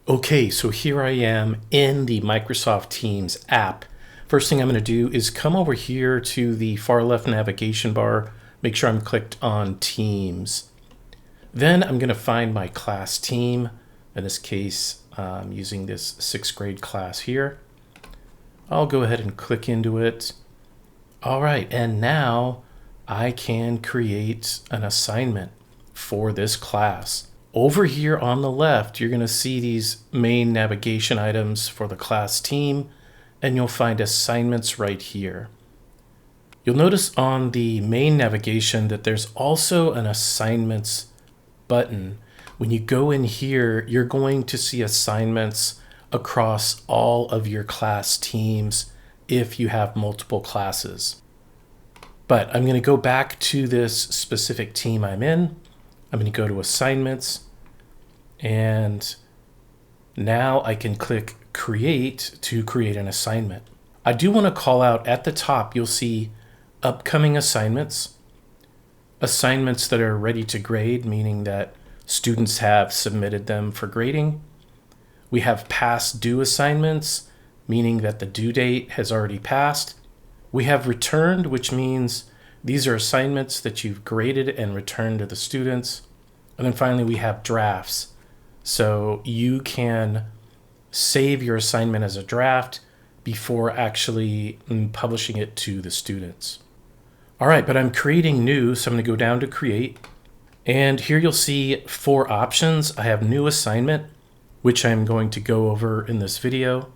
Okay, so here I am in the Microsoft Teams app. First thing I'm going to do is come over here to the far left navigation bar, make sure I'm clicked on Teams. Then I'm going to find my class team. In this case, I'm using this 6th grade class here. I'll go ahead and click into it. All right, and now I can create an assignment for this class. Over here on the left, you're going to see these main navigation items for the class team, and you'll find assignments right here. You'll notice on the main navigation that there's also an assignments button. When you go in here, you're going to see assignments across all of your class teams if you have multiple classes. But I'm going to go back to this specific team I'm in. I'm going to go to assignments, and now I can click create to create an assignment. I do want to call out at the top, you'll see upcoming assignments, assignments that are ready to grade, meaning that students have submitted them for grading. We have past due assignments, meaning that the due date has already passed. We have returned, which means these are assignments that you've graded and returned to the students. And then finally, we have drafts. So you can save your assignment as a draft before actually publishing it to the students. All right, but I'm creating new, so I'm going to go down to create. And here you'll see 4 options. I have new assignment, which I'm going to go over in this video.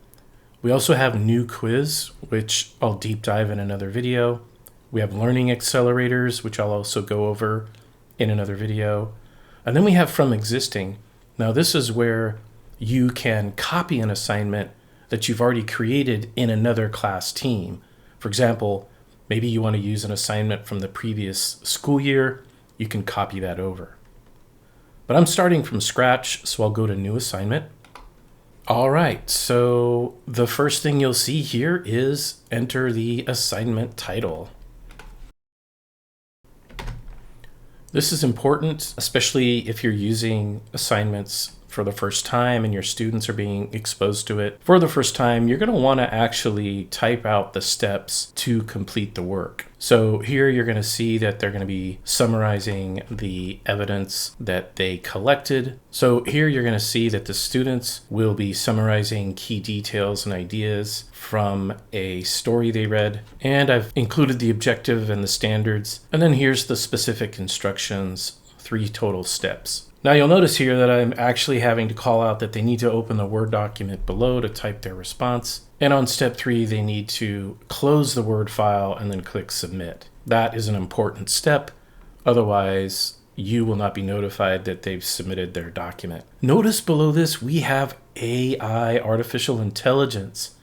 We also have new quiz, which I'll deep dive in another video. We have learning accelerators, which I'll also go over in another video. And then we have from existing. Now this is where you can copy an assignment that you've already created in another class team. For example, maybe you want to use an assignment from the previous school year. You can copy that over. But I'm starting from scratch, so I'll go to new assignment. All right, so the first thing you'll see here is enter the assignment title. This is important, especially if you're using assignments for the first time and your students are being exposed to it for the first time. You're going to want to actually type out the steps to complete the work. So here you're going to see that they're going to be summarizing the evidence that they collected. So here you're going to see that the students will be summarizing key details and ideas from a story they read. And I've included the objective and the standards. And then here's the specific instructions, 3 total steps. Now you'll notice here that I'm actually having to call out that they need to open the Word document below to type their response. And on step 3, they need to close the Word file and then click submit. That is an important step. Otherwise, you will not be notified that they've submitted their document. Notice below this, we have AI, artificial intelligence.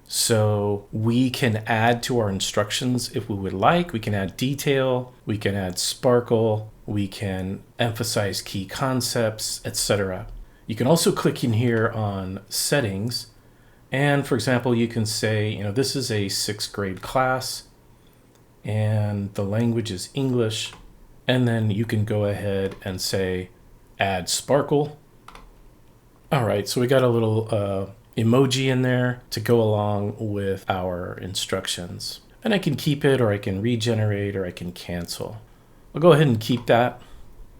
So we can add to our instructions if we would like. We can add detail, we can add sparkle, we can emphasize key concepts, etc. You can also click in here on settings. And for example, you can say, this is a 6th grade class and the language is English. And then you can go ahead and say, add sparkle. All right, so we got a little emoji in there to go along with our instructions. And I can keep it, or I can regenerate, or I can cancel. I'll go ahead and keep that.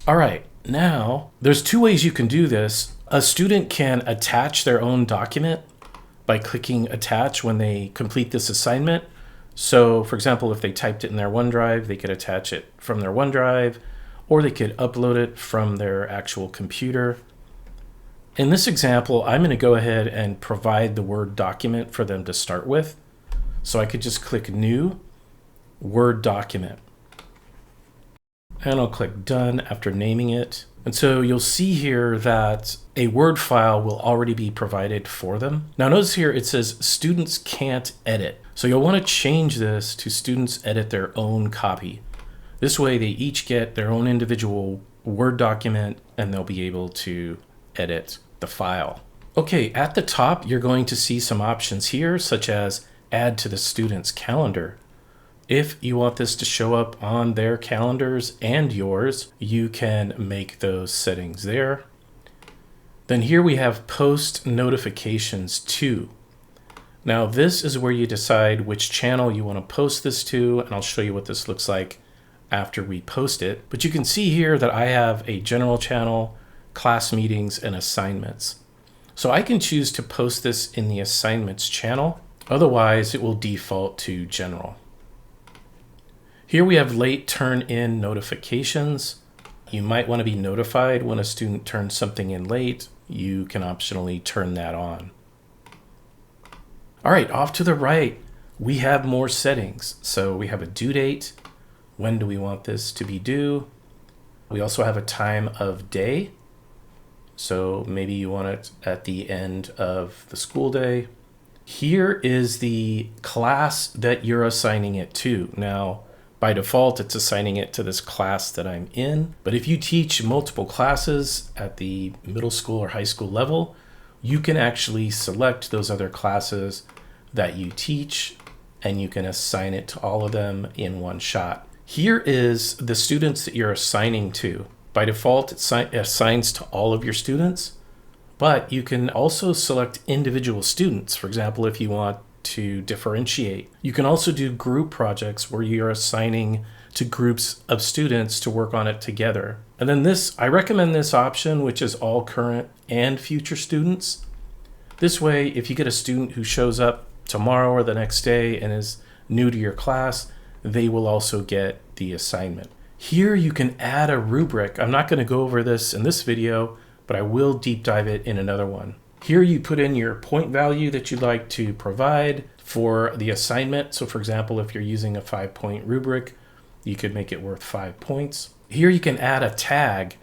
All right, now there's 2 ways you can do this. A student can attach their own document by clicking attach when they complete this assignment. So for example, if they typed it in their OneDrive, they could attach it from their OneDrive, or they could upload it from their actual computer. In this example, I'm going to go ahead and provide the Word document for them to start with. So I could just click New, Word Document. And I'll click Done after naming it. And so you'll see here that a Word file will already be provided for them. Now notice here it says students can't edit. So you'll want to change this to students edit their own copy. This way they each get their own individual Word document and they'll be able to edit the file. Okay, at the top, you're going to see some options here, such as add to the student's calendar. If you want this to show up on their calendars and yours, you can make those settings there. Then here we have post notifications to. Now this is where you decide which channel you want to post this to, and I'll show you what this looks like after we post it. But you can see here that I have a general channel, class meetings, and assignments. So I can choose to post this in the assignments channel. Otherwise, it will default to general. Here we have late turn-in notifications. You might want to be notified when a student turns something in late. You can optionally turn that on. All right, off to the right, we have more settings. So we have a due date. When do we want this to be due? We also have a time of day. So maybe you want it at the end of the school day. Here is the class that you're assigning it to. Now, by default, it's assigning it to this class that I'm in. But if you teach multiple classes at the middle school or high school level, you can actually select those other classes that you teach, and you can assign it to all of them in one shot. Here is the students that you're assigning to. By default, it assigns to all of your students, but you can also select individual students. For example, if you want to differentiate. You can also do group projects where you're assigning to groups of students to work on it together. And then I recommend this option, which is all current and future students. This way, if you get a student who shows up tomorrow or the next day and is new to your class, they will also get the assignment. Here you can add a rubric. I'm not going to go over this in this video, but I will deep dive it in another one. Here you put in your point value that you'd like to provide for the assignment. So for example, if you're using a 5-point rubric, you could make it worth 5 points. Here you can add a tag.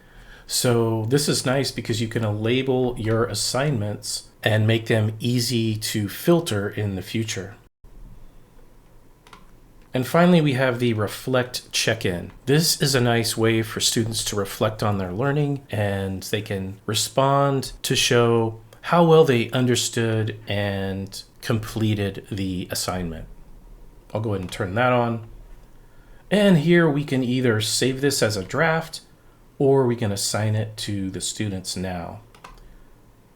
So this is nice because you can label your assignments and make them easy to filter in the future. And finally, we have the reflect check-in. This is a nice way for students to reflect on their learning, and they can respond to show how well they understood and completed the assignment. I'll go ahead and turn that on. And here we can either save this as a draft or we can assign it to the students now.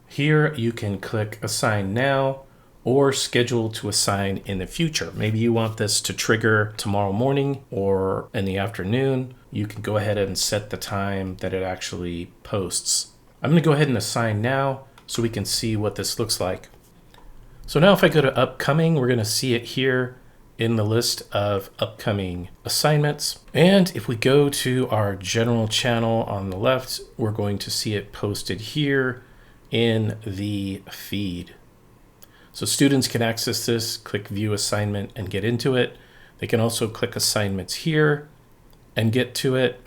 Here you can click assign now or schedule to assign in the future. Maybe you want this to trigger tomorrow morning or in the afternoon. You can go ahead and set the time that it actually posts. I'm going to go ahead and assign now so we can see what this looks like. So now if I go to upcoming, we're going to see it here in the list of upcoming assignments. And if we go to our general channel on the left, we're going to see it posted here in the feed. So students can access this, click view assignment and get into it. They can also click assignments here and get to it.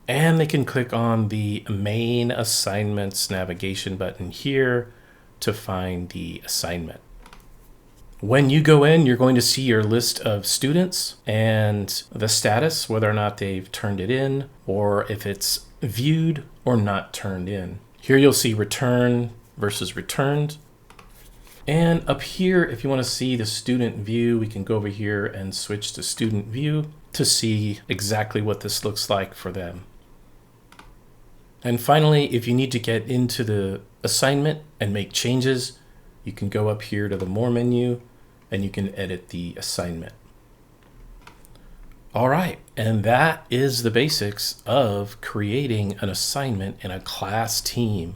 And they can click on the main assignments navigation button here to find the assignment. When you go in, you're going to see your list of students and the status, whether or not they've turned it in or if it's viewed or not turned in. Here you'll see return versus returned. And up here, if you want to see the student view, we can go over here and switch to student view to see exactly what this looks like for them. And finally, if you need to get into the assignment and make changes, you can go up here to the More menu and you can edit the assignment. All right, and that is the basics of creating an assignment in a class team.